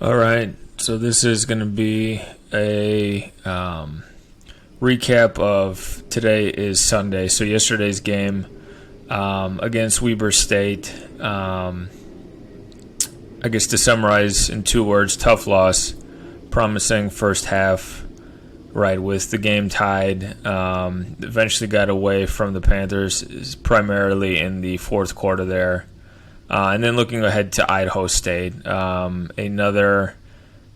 All right, so this is going to be a recap of today is Sunday. So yesterday's game against Weber State. I guess to summarize in 2 words, tough loss, promising first half, right, with the game tied. Eventually got away from the Panthers, primarily in the fourth quarter there. And then looking ahead to Idaho State, another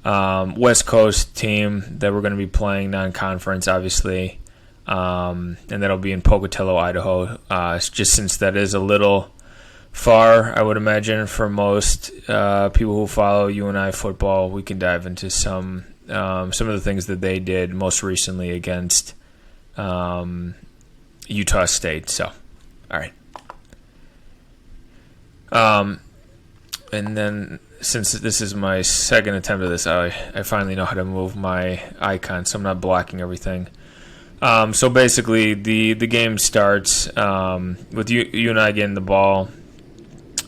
West Coast team that we're going to be playing non-conference, obviously, and that'll be in Pocatello, Idaho, just since that is a little far, I would imagine, for most people who follow UNI football. We can dive into some of the things that they did most recently against Utah State. So, all right. And then since this is my second attempt at this, I finally know how to move my icon, so I'm not blocking everything. So basically, the game starts with UNI getting the ball.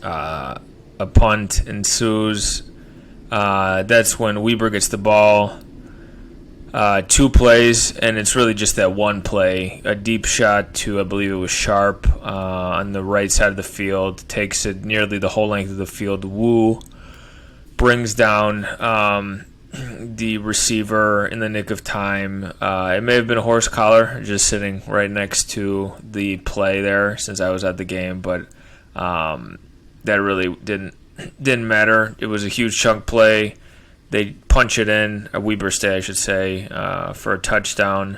A punt ensues. That's when Weber gets the ball. 2 plays, and it's really just that one play. A deep shot to, I believe it was Sharp, on the right side of the field. Takes it nearly the whole length of the field. Wu brings down the receiver in the nick of time. It may have been a horse collar, just sitting right next to the play there since I was at the game, but that really didn't matter. It was a huge chunk play. They punch it in, a Weber State, I should say, for a touchdown.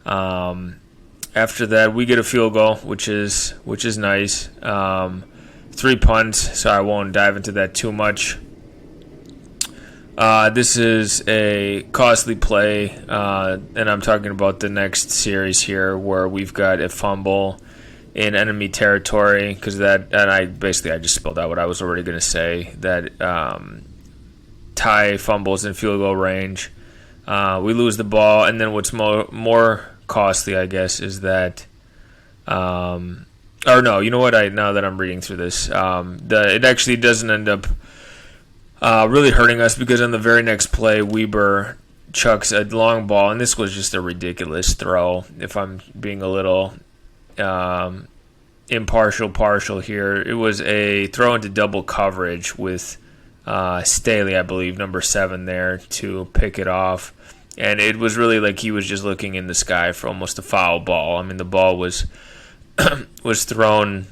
After that, we get a field goal, which is nice. 3 punts, so I won't dive into that too much. This is a costly play, and I'm talking about the next series here, where we've got a fumble in enemy territory, because I just spelled out what I was already going to say, that tie fumbles in field goal range. We lose the ball, and then what's more costly, I guess, is that or no, you know what? Now that I'm reading through this, it actually doesn't end up really hurting us, because on the very next play, Weber chucks a long ball, and this was just a ridiculous throw. If I'm being a little partial here, it was a throw into double coverage with Staley, I believe, number 7 there, to pick it off. And it was really like he was just looking in the sky for almost a foul ball. I mean, the ball was was thrown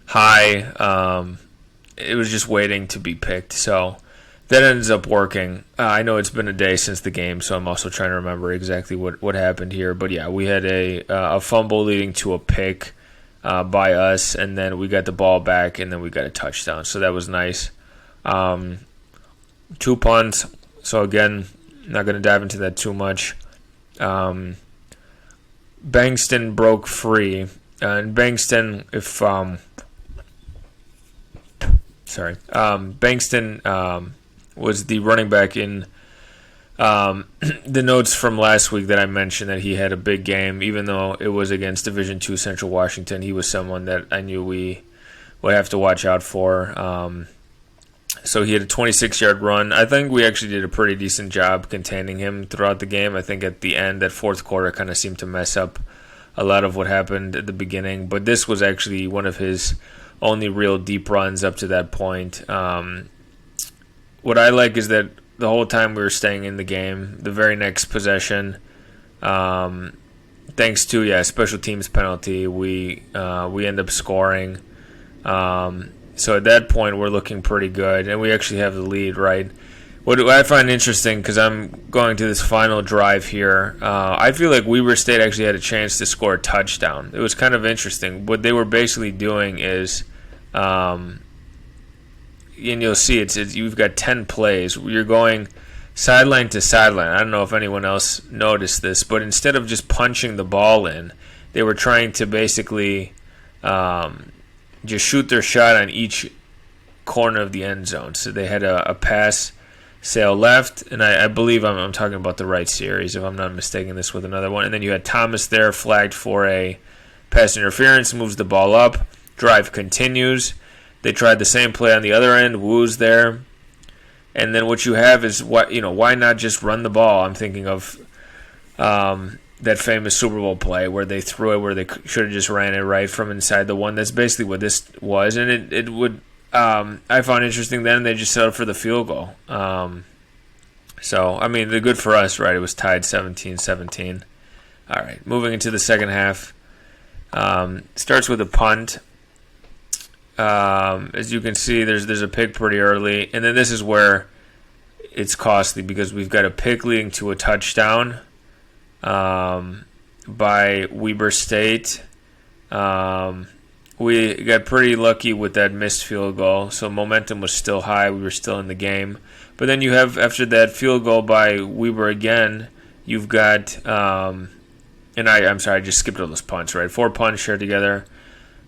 high. It was just waiting to be picked. So that ends up working. I know it's been a day since the game, so I'm also trying to remember exactly what happened here. But yeah, we had a fumble leading to a pick by us, and then we got the ball back, and then we got a touchdown. So that was nice. 2 punts. So again, not going to dive into that too much. Bankston broke free, and Bankston, Bankston was the running back in the notes from last week that I mentioned that he had a big game, even though it was against Division II Central Washington. He was someone that I knew we would have to watch out for. So he had a 26-yard run. I think we actually did a pretty decent job containing him throughout the game. I think at the end, that fourth quarter kind of seemed to mess up a lot of what happened at the beginning. But this was actually one of his only real deep runs up to that point. What I like is that the whole time we were staying in the game, the very next possession, thanks to a special teams penalty, we end up scoring. So at that point, we're looking pretty good, and we actually have the lead, right? What I find interesting, because I'm going to this final drive here, I feel like Weber State actually had a chance to score a touchdown. It was kind of interesting. What they were basically doing is, and you'll see, you've got 10 plays. You're going sideline to sideline. I don't know if anyone else noticed this, but instead of just punching the ball in, they were trying to basically just shoot their shot on each corner of the end zone. So they had a pass sail left, and I believe I'm talking about the right series, if I'm not mistaking this with another one. And then you had Thomas there flagged for a pass interference, moves the ball up, drive continues. They tried the same play on the other end. Wu's there. And then what you have is why not just run the ball? I'm thinking of that famous Super Bowl play where they threw it where they should have just ran it right from inside the one. That's basically what this was, and it would. I found interesting then they just settled for the field goal. So I mean, they're good for us, right? It was tied 17-17. All right, moving into the second half. Starts with a punt. As you can see, there's a pick pretty early, and then this is where it's costly because we've got a pick leading to a touchdown by Weber State. We got pretty lucky with that missed field goal, so momentum was still high. We were still in the game. But then you have, after that field goal by Weber again, you've got, I'm sorry, I just skipped all those punts, right? 4 punts shared together.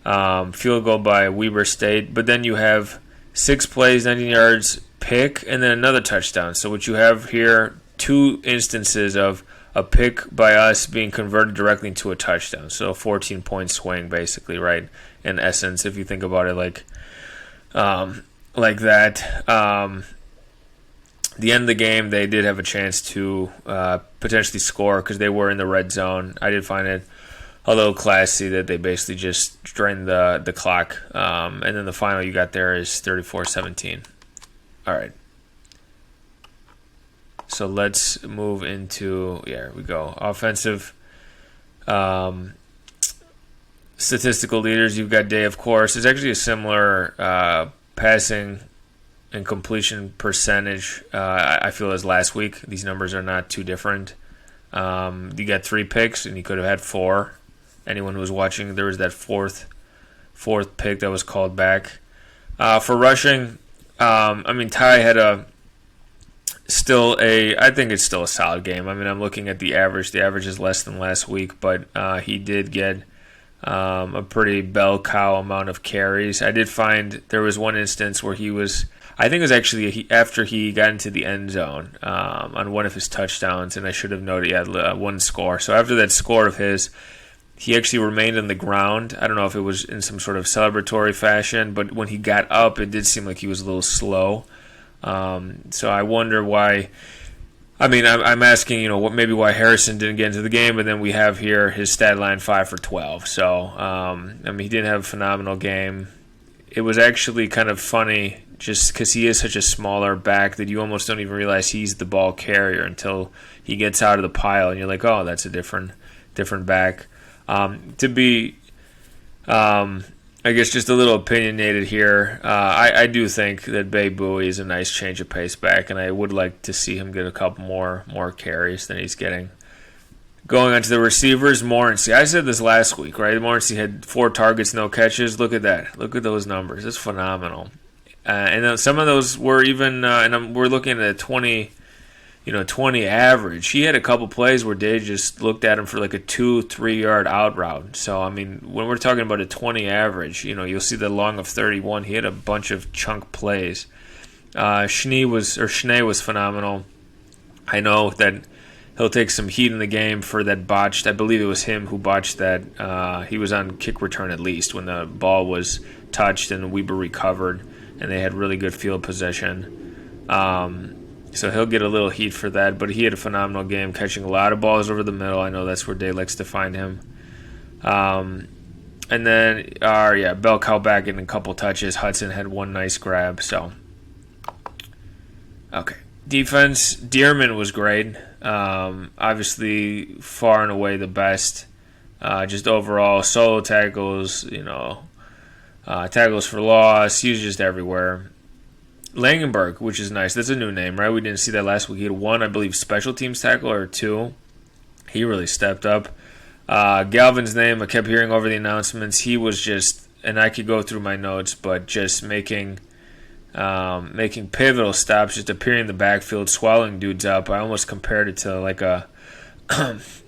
Field goal by Weber State. But then you have 6 plays, 19 yards, pick, and then another touchdown. So what you have here, 2 instances of a pick by us being converted directly into a touchdown. So a 14-point swing, basically, right? In essence, if you think about it like that. The end of the game, they did have a chance to potentially score because they were in the red zone. I did find it a little classy that they basically just drained the clock. And then the final you got there is 34-17. All right. So let's move into, here we go. Offensive statistical leaders. You've got Day, of course. It's actually a similar passing and completion percentage, I feel, as last week. These numbers are not too different. You got 3 picks, and he could have had 4. Anyone who was watching, there was that fourth pick that was called back. For rushing, Ty had I think it's still a solid game. I mean, I'm looking at the average. The average is less than last week, but he did get a pretty bell cow amount of carries. I did find there was one instance where he was, I think it was actually after he got into the end zone on one of his touchdowns, and I should have noted he had one score. So after that score of his, he actually remained on the ground. I don't know if it was in some sort of celebratory fashion, but when he got up, it did seem like he was a little slow. So I wonder why. I mean, I'm asking, maybe why Harrison didn't get into the game, but then we have here his stat line 5 for 12. So, he didn't have a phenomenal game. It was actually kind of funny just because he is such a smaller back that you almost don't even realize he's the ball carrier until he gets out of the pile, and you're like, oh, that's a different back. To be, I guess, just a little opinionated here, I do think that Bay Bowie is a nice change of pace back, and I would like to see him get a couple more carries than he's getting. Going on to the receivers, Morency. I said this last week, right? Morency had 4 targets, no catches. Look at that. Look at those numbers. It's phenomenal. And then some of those were even, we're looking at a 20 average. He had a couple plays where Dave just looked at him for like a 2-3 yard out route. So, I mean, when we're talking about a 20 average, you'll see the long of 31. He had a bunch of chunk plays. Schnee was phenomenal. I know that he'll take some heat in the game for that botched. I believe it was him who botched that. He was on kick return at least when the ball was touched and Weber recovered, and they had really good field possession. So he'll get a little heat for that, but he had a phenomenal game, catching a lot of balls over the middle. I know that's where Day likes to find him. And then, bell cow back in a couple touches. Hudson had one nice grab. So, okay. Defense, Dearman was great. Obviously, far and away the best. Just overall, solo tackles, tackles for loss. He was just everywhere. Langenberg, which is nice. That's a new name, right? We didn't see that last week. He had 1, I believe, special teams tackle or 2. He really stepped up. Galvin's name, I kept hearing over the announcements. He was just, and I could go through my notes, but just making pivotal stops, just appearing in the backfield, swallowing dudes up. I almost compared it to like a,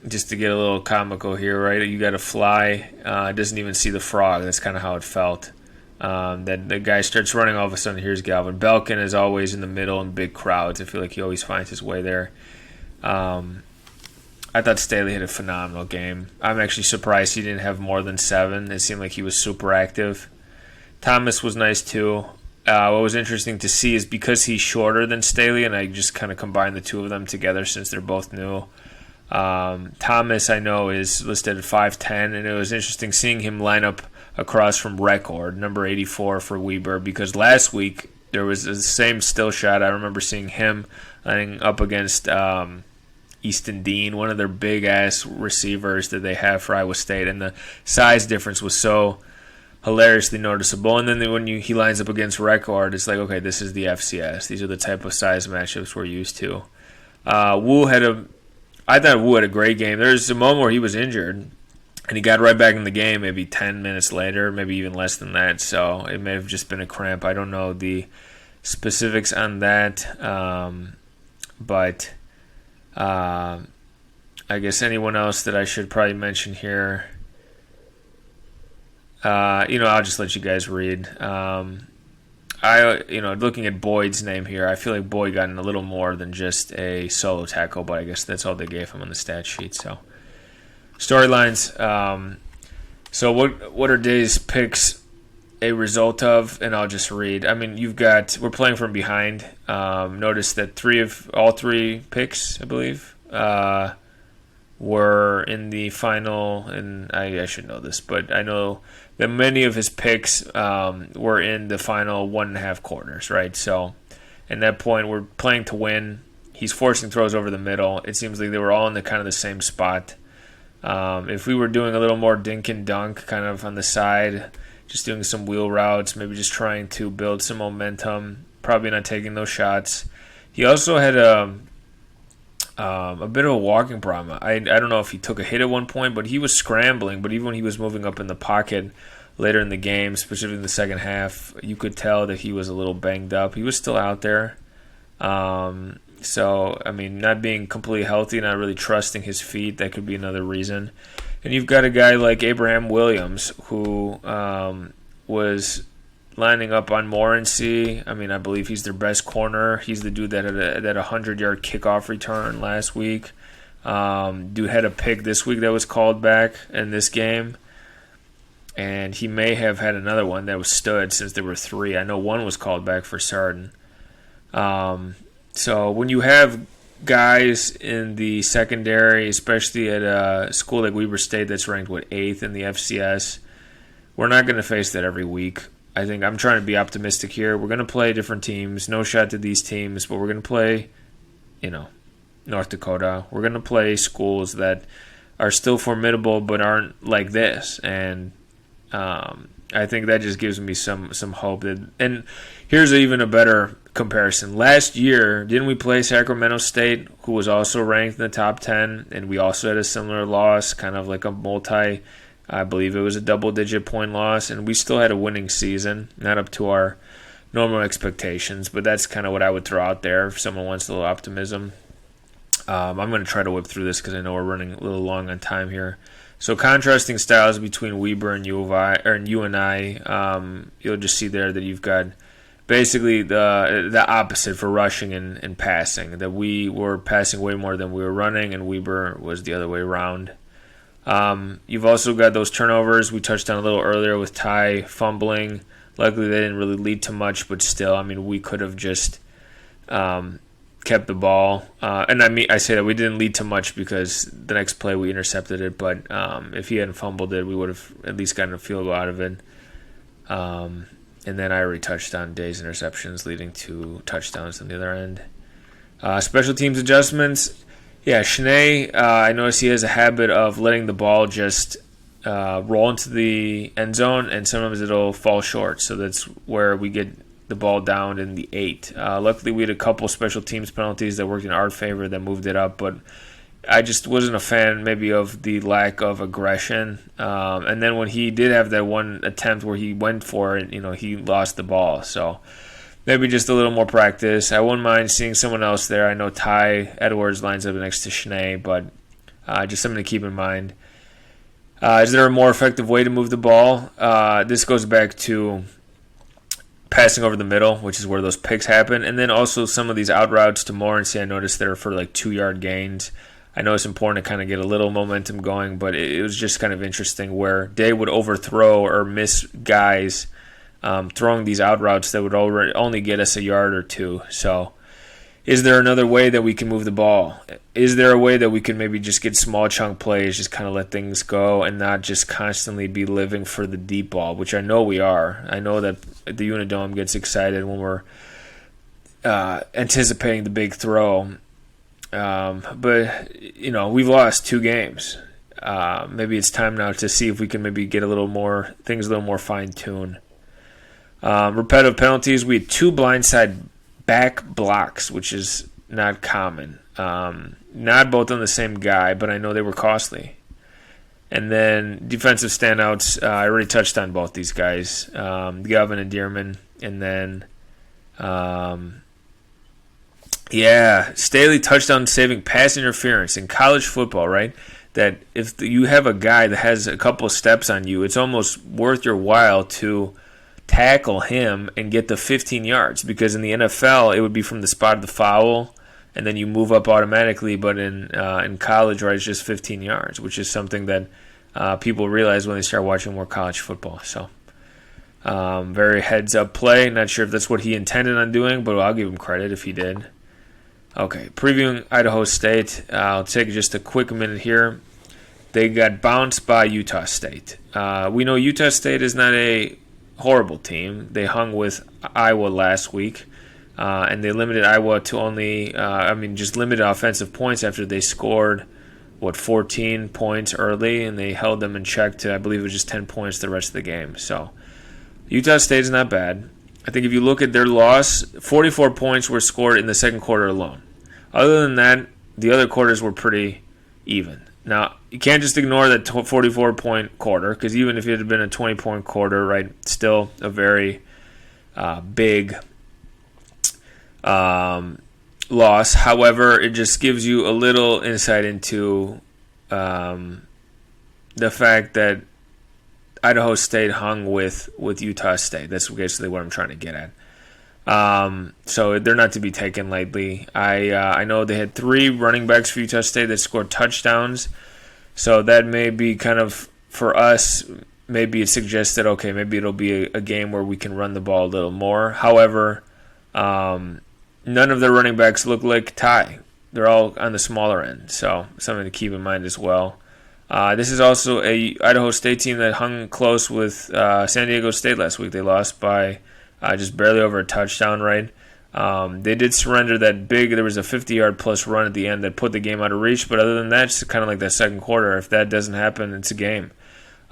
just to get a little comical here, right? You got a fly, doesn't even see the frog. That's kind of how it felt. That the guy starts running, all of a sudden here's Galvin. Belkin is always in the middle in big crowds. I feel like he always finds his way there. I thought Staley had a phenomenal game. I'm actually surprised he didn't have more than 7. It seemed like he was super active. Thomas was nice too. what was interesting to see is because he's shorter than Staley, and I just kind of combined the two of them together since they're both new. Thomas, I know, is listed at 5'10", and it was interesting seeing him line up across from Record, number 84 for Weber, because last week there was the same still shot. I remember seeing him lining up against Easton Dean, one of their big-ass receivers that they have for Iowa State, and the size difference was so hilariously noticeable. And then when he lines up against Record, it's like, okay, this is the FCS. These are the type of size matchups we're used to. I thought Wu had a great game. There was a moment where he was injured, and he got right back in the game maybe 10 minutes later, maybe even less than that. So it may have just been a cramp. I don't know the specifics on that. But I guess anyone else that I should probably mention here, I'll just let you guys read. Looking at Boyd's name here, I feel like Boyd got in a little more than just a solo tackle, but I guess that's all they gave him on the stat sheet. So, storylines. So what are Day's picks a result of? And I'll just read. I mean, we're playing from behind. Notice that all three picks, I believe, were in the final, and I should know this, but I know that many of his picks were in the final 1.5 quarters, right? So at that point, we're playing to win. He's forcing throws over the middle. It seems like they were all in the kind of the same spot. If we were doing a little more dink and dunk kind of on the side, just doing some wheel routes, maybe just trying to build some momentum, probably not taking those shots. He also had a bit of a walking problem. I don't know if he took a hit at one point, but he was scrambling. But even when he was moving up in the pocket later in the game, specifically in the second half, you could tell that he was a little banged up. He was still out there. So, I mean, not being completely healthy, not really trusting his feet, that could be another reason. And you've got a guy like Abraham Williams who was lining up on Morency. I mean, I believe he's their best corner. He's the dude that had a 100-yard kickoff return last week. Dude had a pick this week that was called back in this game. And he may have had another one that was stood since there were 3. I know one was called back for certain. So when you have guys in the secondary, especially at a school like Weber State that's ranked, 8th in the FCS, we're not going to face that every week. I think I'm trying to be optimistic here. We're going to play different teams. No shot to these teams, but we're going to play, North Dakota. We're going to play schools that are still formidable but aren't like this. And I think that just gives me some hope. And here's even a better comparison. Last year, didn't we play Sacramento State, who was also ranked in the top 10, and we also had a similar loss, kind of like a I believe it was a double-digit point loss, and we still had a winning season, not up to our normal expectations, but that's kind of what I would throw out there if someone wants a little optimism. I'm going to try to whip through this because I know we're running a little long on time here. So contrasting styles between Weber and UNI, you'll just see there that you've got basically the opposite for rushing and passing, that we were passing way more than we were running, and Weber was the other way around. You've also got those turnovers we touched on a little earlier with Ty fumbling. Luckily, they didn't really lead to much, but still, I mean, we could have just kept the ball. And I say that we didn't lead to much because the next play we intercepted it, but if he hadn't fumbled it, we would have at least gotten a field goal out of it. And then I already touched on Day's interceptions leading to touchdowns on the other end. Special teams adjustments. Yeah, Schnee, I notice he has a habit of letting the ball just roll into the end zone, and sometimes it'll fall short. So that's where we get the ball down in the 8. Luckily, we had a couple special teams penalties that worked in our favor that moved it up, but I just wasn't a fan maybe of the lack of aggression. And then when he did have that one attempt where he went for it, he lost the ball. So maybe just a little more practice. I wouldn't mind seeing someone else there. I know Ty Edwards lines up next to Schnee, but just something to keep in mind. Is there a more effective way to move the ball? This goes back to passing over the middle, which is where those picks happen. And then also some of these out routes to Morency, I noticed they're for like 2-yard gains. I know it's important to kind of get a little momentum going, but it was just kind of interesting where Day would overthrow or miss guys throwing these out routes that would only get us a yard or two. So is there another way that we can move the ball? Is there a way that we can maybe just get small chunk plays, just kind of let things go and not just constantly be living for the deep ball, which I know we are. I know that the Unidome gets excited when we're anticipating the big throw. But, we've lost 2 games. Maybe it's time now to see if we can maybe get things a little more fine-tuned. Repetitive penalties, we had 2 blindside back blocks, which is not common. Not both on the same guy, but I know they were costly. And then defensive standouts, I already touched on both these guys, Gavin and Dearman. And then, Staley touchdown saving pass interference in college football, right? That if you have a guy that has a couple of steps on you, it's almost worth your while to tackle him and get the 15 yards, because in the NFL it would be from the spot of the foul and then you move up automatically, but in college, right, it's just 15 yards, which is something that people realize when they start watching more college football. So very heads up play. Not sure if that's what he intended on doing, but I'll give him credit if he did. Okay, previewing Idaho State. I'll take just a quick minute here. They got bounced by Utah State. We know Utah State is not a horrible team. They hung with Iowa last week, and they limited Iowa to only, just limited offensive points after they scored, 14 points early, and they held them in check to, I believe it was just 10 points the rest of the game. So Utah State is not bad. I think if you look at their loss, 44 points were scored in the second quarter alone. Other than that, the other quarters were pretty even. Now, you can't just ignore that 44-point quarter, because even if it had been a 20-point quarter, right, still a very big loss. However, it just gives you a little insight into the fact that Idaho State hung with Utah State. That's basically what I'm trying to get at. So they're not to be taken lightly. I know they had 3 running backs for Utah State that scored touchdowns. So that may be kind of, for us, maybe it suggests that, okay, maybe it'll be a game where we can run the ball a little more. However, none of their running backs look like Ty. They're all on the smaller end. So something to keep in mind as well. This is also a Idaho State team that hung close with San Diego State last week. They lost by just barely over a touchdown, right? They did surrender that big. There was a 50-yard plus run at the end that put the game out of reach. But other than that, it's kind of like that second quarter. If that doesn't happen, it's a game.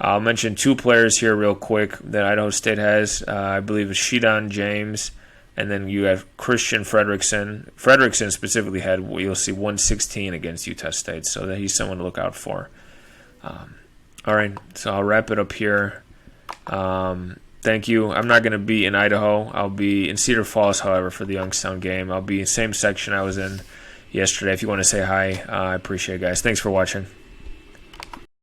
I'll mention 2 players here real quick that Idaho State has. I believe it's Shedon James, and then you have Christian Fredrickson. Fredrickson specifically had, you'll see, 116 against Utah State. So that he's someone to look out for. All right, so I'll wrap it up here. Thank you. I'm not going to be in Idaho. I'll be in Cedar Falls, however, for the Youngstown game. I'll be in the same section I was in yesterday. If you want to say hi, I appreciate it, guys. Thanks for watching.